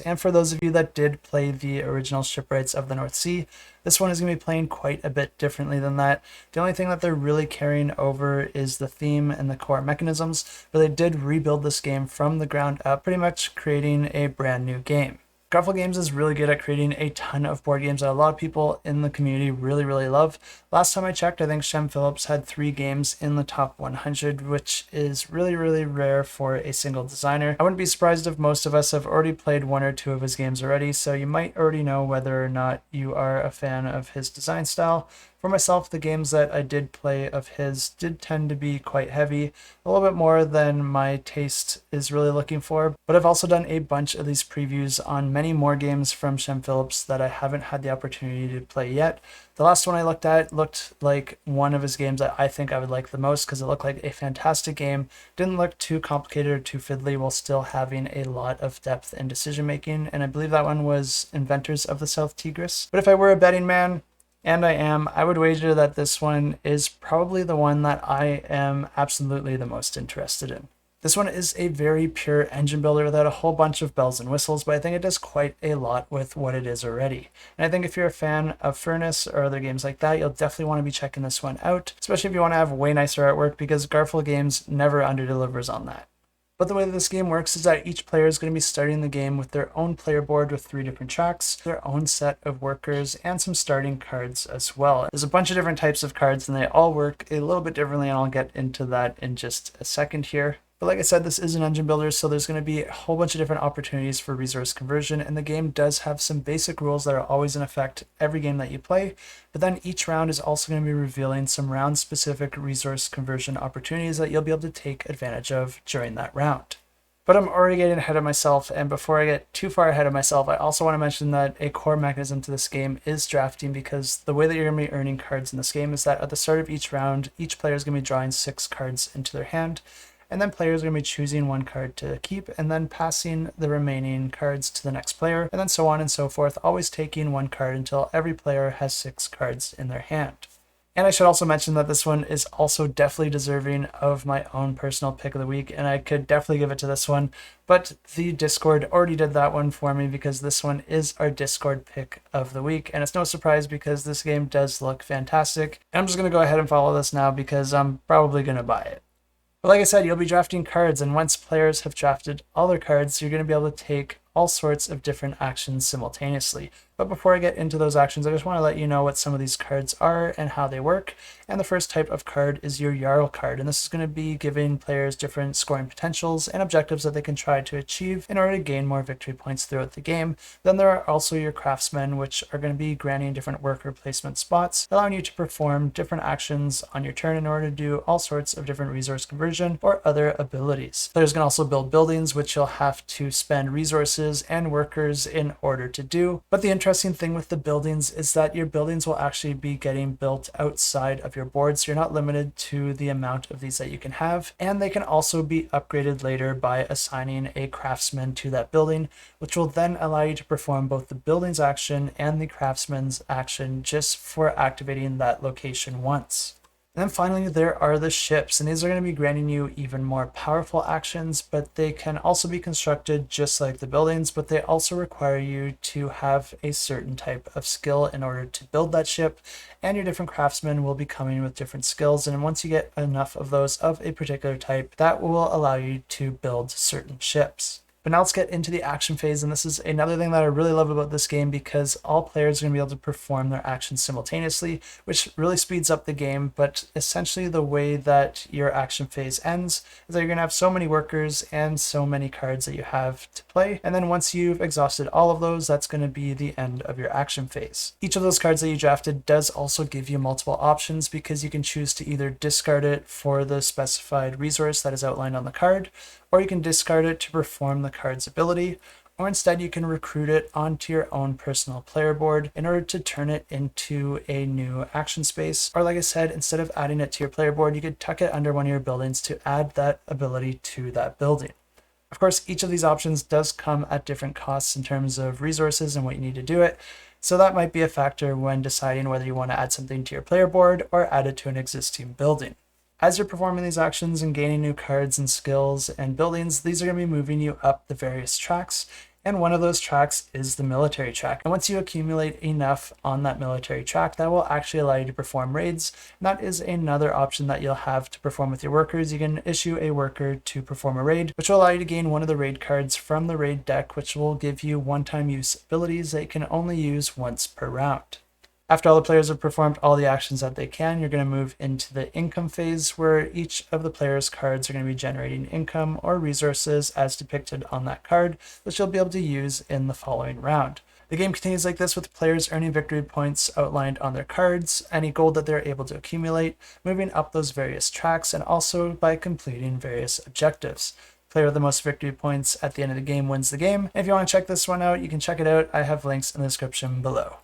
and for those of you that did play the original Shipwrights of the North Sea, this one is going to be playing quite a bit differently than that. The only thing that they're really carrying over is the theme and the core mechanisms, but they did rebuild this game from the ground up, pretty much creating a brand new game. Garphill Games is really good at creating a ton of board games that a lot of people in the community really love. Last time I checked, I think Shem Phillips had 3 games in the top 100, which is really rare for a single designer. I wouldn't be surprised if most of us have already played 1 or 2 of his games already, so you might already know whether or not you are a fan of his design style. For myself, the games that I did play of his did tend to be quite heavy, a little bit more than my taste is really looking for, but I've also done a bunch of these previews on many more games from Shem Phillips that I haven't had the opportunity to play yet. The last one I looked at looked like one of his games that I think I would like the most because it looked like a fantastic game, didn't look too complicated or too fiddly while still having a lot of depth and decision making, and I believe that one was Inventors of the South Tigris. But if I were a betting man, and I am, I would wager that this one is probably the one that I am absolutely the most interested in. This one is a very pure engine builder without a whole bunch of bells and whistles, but I think it does quite a lot with what it is already. And I think if you're a fan of Furnace or other games like that, you'll definitely want to be checking this one out, especially if you want to have way nicer artwork, because Garphill Games never underdelivers on that. But the way that this game works is that each player is going to be starting the game with their own player board with 3 different tracks, their own set of workers, and some starting cards as well. There's a bunch of different types of cards and they all work a little bit differently, and I'll get into that in just a second here. But like I said, this is an engine builder, so there's going to be a whole bunch of different opportunities for resource conversion, and the game does have some basic rules that are always in effect every game that you play, but then each round is also going to be revealing some round-specific resource conversion opportunities that you'll be able to take advantage of during that round. But I'm already getting ahead of myself, and before I get too far ahead of myself, I also want to mention that a core mechanism to this game is drafting, because the way that you're going to be earning cards in this game is that at the start of each round, each player is going to be drawing 6 cards into their hand, and then players are going to be choosing 1 card to keep and then passing the remaining cards to the next player, and then so on and so forth, always taking 1 card until every player has 6 cards in their hand. And I should also mention that this one is also definitely deserving of my own personal pick of the week, and I could definitely give it to this one, but the Discord already did that one for me because this one is our Discord pick of the week, and it's no surprise because this game does look fantastic. And I'm just going to go ahead and follow this now because I'm probably going to buy it. But like I said, you'll be drafting cards, and once players have drafted all their cards, you're going to be able to take all sorts of different actions simultaneously. But before I get into those actions, I just want to let you know what some of these cards are and how they work. And the first type of card is your Jarl card, and this is going to be giving players different scoring potentials and objectives that they can try to achieve in order to gain more victory points throughout the game. Then there are also your Craftsmen, which are going to be granting different worker placement spots, allowing you to perform different actions on your turn in order to do all sorts of different resource conversion or other abilities. Players can also build buildings, which you'll have to spend resources and workers in order to do. But the interesting thing with the buildings is that your buildings will actually be getting built outside of your board, so you're not limited to the amount of these that you can have, and they can also be upgraded later by assigning a craftsman to that building, which will then allow you to perform both the buildings action and the craftsman's action just for activating that location once. And then finally, there are the ships, and these are going to be granting you even more powerful actions, but they can also be constructed just like the buildings, but they also require you to have a certain type of skill in order to build that ship, and your different craftsmen will be coming with different skills, and once you get enough of those of a particular type, that will allow you to build certain ships. But now let's get into the action phase, and this is another thing that I really love about this game because all players are going to be able to perform their actions simultaneously, which really speeds up the game. But essentially the way that your action phase ends is that you're going to have so many workers and so many cards that you have to play, and then once you've exhausted all of those, that's going to be the end of your action phase. Each of those cards that you drafted does also give you multiple options because you can choose to either discard it for the specified resource that is outlined on the card, or you can discard it to perform the card's ability, or instead you can recruit it onto your own personal player board in order to turn it into a new action space. Or like I said, instead of adding it to your player board, you could tuck it under one of your buildings to add that ability to that building. Of course, each of these options does come at different costs in terms of resources and what you need to do it, so that might be a factor when deciding whether you want to add something to your player board or add it to an existing building. As you're performing these actions and gaining new cards and skills and buildings, these are going to be moving you up the various tracks, And one of those tracks is the military track. And once you accumulate enough on that military track, that will actually allow you to perform raids. And that is another option that you'll have to perform with your workers. You can issue a worker to perform a raid, which will allow you to gain one of the raid cards from the raid deck, which will give you one-time use abilities that you can only use once per round. After all the players have performed all the actions that they can, you're going to move into the income phase, where each of the players' cards are going to be generating income or resources as depicted on that card, which you'll be able to use in the following round. The game continues like this, with players earning victory points outlined on their cards, any gold that they're able to accumulate, moving up those various tracks, and also by completing various objectives. Player with the most victory points at the end of the game wins the game. And if you want to check this one out, you can check it out. I have links in the description below.